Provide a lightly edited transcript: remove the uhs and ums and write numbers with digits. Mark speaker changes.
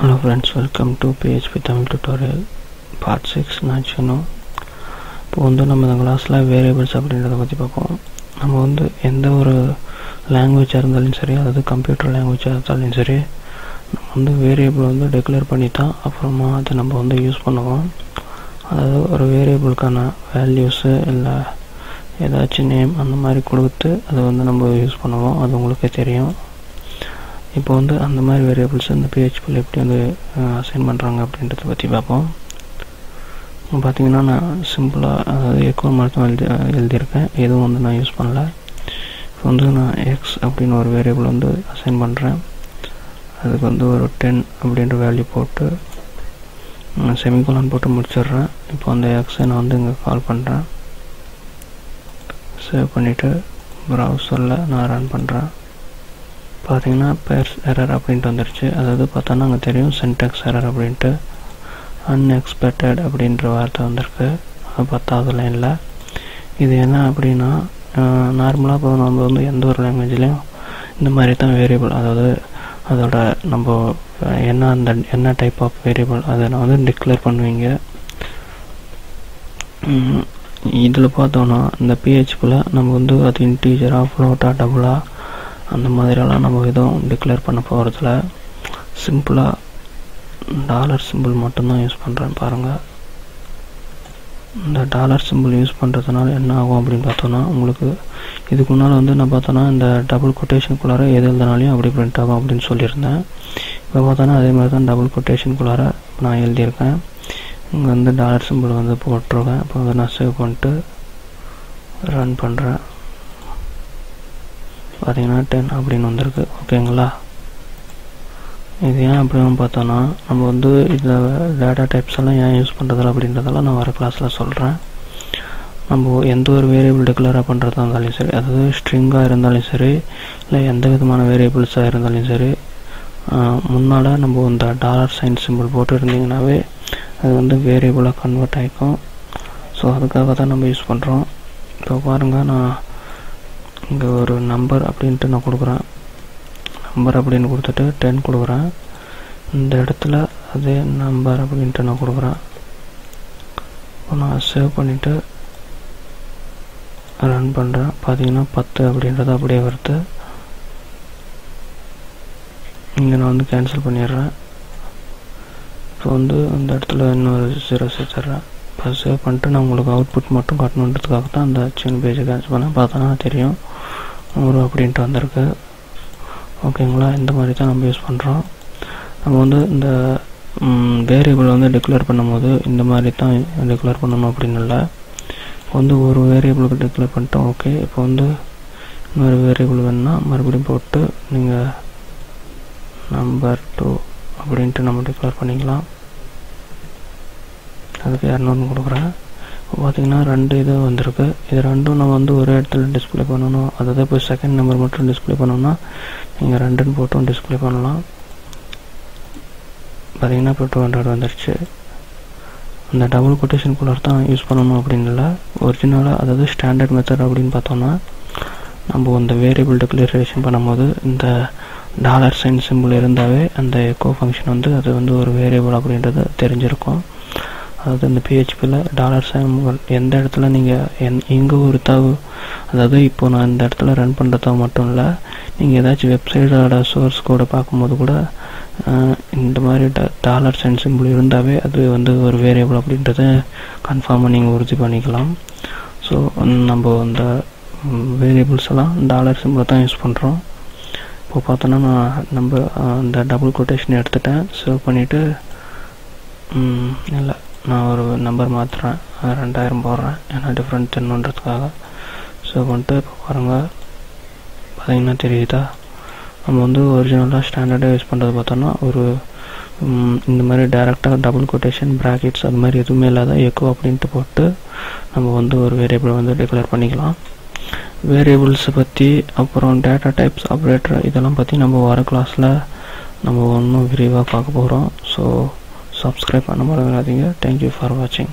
Speaker 1: Hello friends, welcome to PHP Tamil tutorial part 6 நாச்சுனோ. இப்போ நம்ம இந்த கிளாஸில் வேரியபிள்ஸ் அப்படின்றத பற்றி பார்ப்போம். நம்ம எந்த ஒரு லாங்குவேஜாக இருந்தாலும் சரி, அதாவது கம்ப்யூட்டர் லாங்குவேஜாக இருந்தாலும் சரி, நம்ம வேரியபிள் டிக்ளேர் பண்ணி தான் அப்புறமா அதை நம்ம யூஸ் பண்ணுவோம். அதாவது ஒரு வேரியபிளுக்கான வேல்யூஸு இல்லை ஏதாச்சும் நேம் அந்த மாதிரி கொடுத்து அதை நம்ம யூஸ் பண்ணுவோம். அது உங்களுக்கே தெரியும். இப்போ அந்த மாதிரி வேரியபிள்ஸ் இந்த PHPயில் எப்படி அசைன் பண்ணுறாங்க அப்படின்றத பற்றி பார்ப்போம். பார்த்தீங்கன்னா நான் சிம்பிளாக அதாவது எக்கோ மட்டும் எழுதியிருக்கேன். எதுவும் நான் யூஸ் பண்ணல. இப்போ நான் எக்ஸ் அப்படின்னு ஒரு வேரியபிள் அசைன் பண்ணுறேன். அதுக்கு ஒரு 10 அப்படின்ற வேல்யூ போட்டு செமிகோலன் போட்டு முடிச்சிடுறேன். இப்போ அந்த எக்ஸை நான் இங்கே கால் பண்ணுறேன். சேவ் பண்ணிவிட்டு ப்ரௌசரில் நான் ரன் பண்ணுறேன். பார்த்தீங்கன்னா பேர்ஸ் எரர் அப்படின்ட்டு வந்துருச்சு. அதாவது பார்த்தோன்னா அங்கே தெரியும் சின்டாக்ஸ் எரர் அப்படின்ட்டு. அன்எக்ஸ்பெக்டட் அப்படின்ற வார்த்தை வந்திருக்கு 10வது லைனில். இது என்ன அப்படின்னா, நார்மலாக இப்போ நம்ம எந்த ஒரு லாங்குவேஜ்லேயும் இந்த மாதிரி தான் வேரியபிள், அதாவது அதோட நம்ம என்ன டைப் ஆஃப் வேரியபிள் அதை நான் டிக்ளேர் பண்ணுவீங்க. இதில் பார்த்தோன்னா இந்த PHPயில் நம்ம அது இன்டீஜராக ஃப்ளோட்டாக டபுளாக அந்த மாதிரியெல்லாம் நம்ம எதுவும் டிக்ளேர் பண்ண போகிறதுல சிம்பிளாக டாலர் சிம்பிள் மட்டும்தான் யூஸ் பண்ணுறேன். பாருங்கள், இந்த டாலர் சிம்பிள் யூஸ் பண்ணுறதுனால என்ன ஆகும் அப்படின்னு பார்த்தோன்னா, உங்களுக்கு இதுக்கு முன்னால் நான் பார்த்தோன்னா இந்த டபுள் கொட்டேஷனுக்குள்ளார எது எழுதினாலையும் அப்படி பிரிண்ட் ஆகும் அப்படின்னு சொல்லியிருந்தேன். இப்போ பார்த்தோன்னா அதே மாதிரி தான் டபுள் கொட்டேஷனுக்குள்ளார நான் எழுதியிருக்கேன். இங்கே டாலர் சிம்பிள் போட்டிருக்கேன். இப்போ நான் சேவ் பண்ணிட்டு ரன் பண்ணுறேன். பார்த்தீங்கன்னா 10 அப்படின்னு வந்திருக்கு. ஓகேங்களா? இது ஏன் அப்படின்னு பார்த்தோன்னா, நம்ம இதில் டேட்டா டைப்ஸ் எல்லாம் ஏன் யூஸ் பண்ணுறதில்ல அப்படின்றதெல்லாம் நான் வர கிளாஸில் சொல்கிறேன். நம்ம எந்த ஒரு வேரியபிள் டிக்ளேராக பண்ணுறதா இருந்தாலும் சரி, அதாவது ஸ்ட்ரிங்காக இருந்தாலும் சரி, இல்லை எந்த விதமான வேரியபிள்ஸாக இருந்தாலும் சரி, முன்னால் நம்ம இந்த டாலர் சைன் சிம்பிள் போட்டு இருந்தீங்கன்னாவே அது வேரியபிளாக கன்வெர்ட் ஆகிக்கும். ஸோ அதுக்காக தான் நம்ம யூஸ் பண்ணுறோம். இப்போ பாருங்கள், நான் இங்கே ஒரு நம்பர் அப்படின்ட்டு நான் கொடுக்குறேன். நம்பர் அப்படின்னு கொடுத்துட்டு 10 கொடுக்குறேன். இந்த இடத்துல அதே நம்பர் அப்படின்ட்டு நான் கொடுக்குறேன். இப்போ நான் சேவ் பண்ணிவிட்டு ரன் பண்ணுறேன். பார்த்தீங்கன்னா 10 அப்படின்றது அப்படியே வருது. இங்கே நான் கேன்சல் பண்ணிடுறேன். இப்போ அந்த இடத்துல இன்னொரு 0 சேர்த்துட்றேன். இப்போ சேவ் பண்ணிட்டு நான் உங்களுக்கு அவுட்புட் மட்டும் காட்டணுன்றதுக்காக தான் அந்த சின்ன பேஜை கேன்சல் பண்ணேன். பார்த்தோன்னா தெரியும் ஒரு அப்படின்ட்டு வந்திருக்கு. ஓகேங்களா? இந்த மாதிரி தான் நம்ம யூஸ் பண்ணுறோம். நம்ம இந்த வேரியபிள் டிக்ளேர் பண்ணும்போது இந்த மாதிரி தான் டிக்ளேர் பண்ணணும் அப்படின்னு இல்லை. இப்போ ஒரு வேரியபிளுக்கு டிக்ளேர் பண்ணிட்டோம். ஓகே, இப்போ இன்னொரு வேரியபிள் வேணுன்னா மறுபடியும் போட்டு நீங்கள் நம்பர் 2 அப்படின்ட்டு நம்ம டிக்ளேர் பண்ணிக்கலாம். அதுக்கு 200 கொடுக்குறேன். இப்போ பார்த்தீங்கன்னா 2 இது வந்திருக்கு. இது ரெண்டும் நம்ம ஒரே இடத்துல டிஸ்பிளே பண்ணணும். அதாவது இப்போ செகண்ட் நம்பர் மட்டும் டிஸ்பிளே பண்ணணும்னா நீங்கள் 2ன்னு போட்டும் டிஸ்பிளே பண்ணலாம். பார்த்தீங்கன்னா இப்போ 200 வந்துடுச்சு. அந்த டபுள் கொட்டேஷனுக்குள்ளார தான் யூஸ் பண்ணணும் அப்படின்னு இல்லை. ஒரிஜினலாக அதாவது ஸ்டாண்டர்ட் மெத்தட் அப்படின்னு பார்த்தோன்னா, நம்ம அந்த வேரியபிள் டிக்ளரேஷன் பண்ணும்போது இந்த டாலர் சைன் சிம்பிள் இருந்தாவே அந்த எக்கோ ஃபங்க்ஷன் அது ஒரு வேரியபிள் அப்படின்றது தெரிஞ்சிருக்கும். அதாவது இந்த PHPயில் டாலர் சைன் எந்த இடத்துல நீங்கள் எங்கே ஒரு தவு, அதாவது இப்போது நான் இந்த இடத்துல ரன் பண்ணுறதா மட்டும் இல்லை, நீங்கள் ஏதாச்சும் வெப்சைட்டோட சோர்ஸ் கோடை பார்க்கும்போது கூட இந்த மாதிரி டாலர் சைன் சிம்பிள் இருந்தாவே அது ஒரு வேரியபிள் அப்படின்றத கன்ஃபார்மாக நீங்கள் உறுதி பண்ணிக்கலாம். ஸோ நம்ம இந்த வேரியபிள்ஸ் எல்லாம் டாலர் சிம்பிளை தான் யூஸ் பண்ணுறோம். இப்போ பார்த்தோன்னா நம்ம இந்த டபுள் கொட்டேஷன் எடுத்துட்டேன். சேவ் பண்ணிவிட்டு இல்லை, நான் ஒரு நம்பர் மாற்றுறேன். 2000 போடுறேன். ஏன்னா டிஃப்ரெண்ட் தெரியணுன்றதுக்காக சேவ் பண்ணிட்டு இப்போ பாருங்கள், பார்த்தீங்கன்னா தெரியுதா? நம்ம ஒரிஜினலாக ஸ்டாண்டர்டாக யூஸ் பண்ணுறது பார்த்தோன்னா ஒரு இந்த மாதிரி டேரெக்டாக டபுள் கொட்டேஷன் ப்ராக்கெட்ஸ் அது மாதிரி எதுவுமே இல்லாத எக்கோ அப்படின்ட்டு போட்டு நம்ம ஒரு வேரியபிள் டிக்ளேர் பண்ணிக்கலாம். வேரியபிள்ஸை பற்றி அப்புறம் டேட்டா டைப்ஸ் ஆப்ரேட்டர் இதெல்லாம் பற்றி நம்ம வர கிளாஸில் நம்ம இன்னும் விரிவாக பார்க்க போகிறோம். ஸோ சப்ஸ்கிரைப் பண்ண மறந்துடாதீங்க. தேங்க்யூ ஃபார் வாட்சிங்.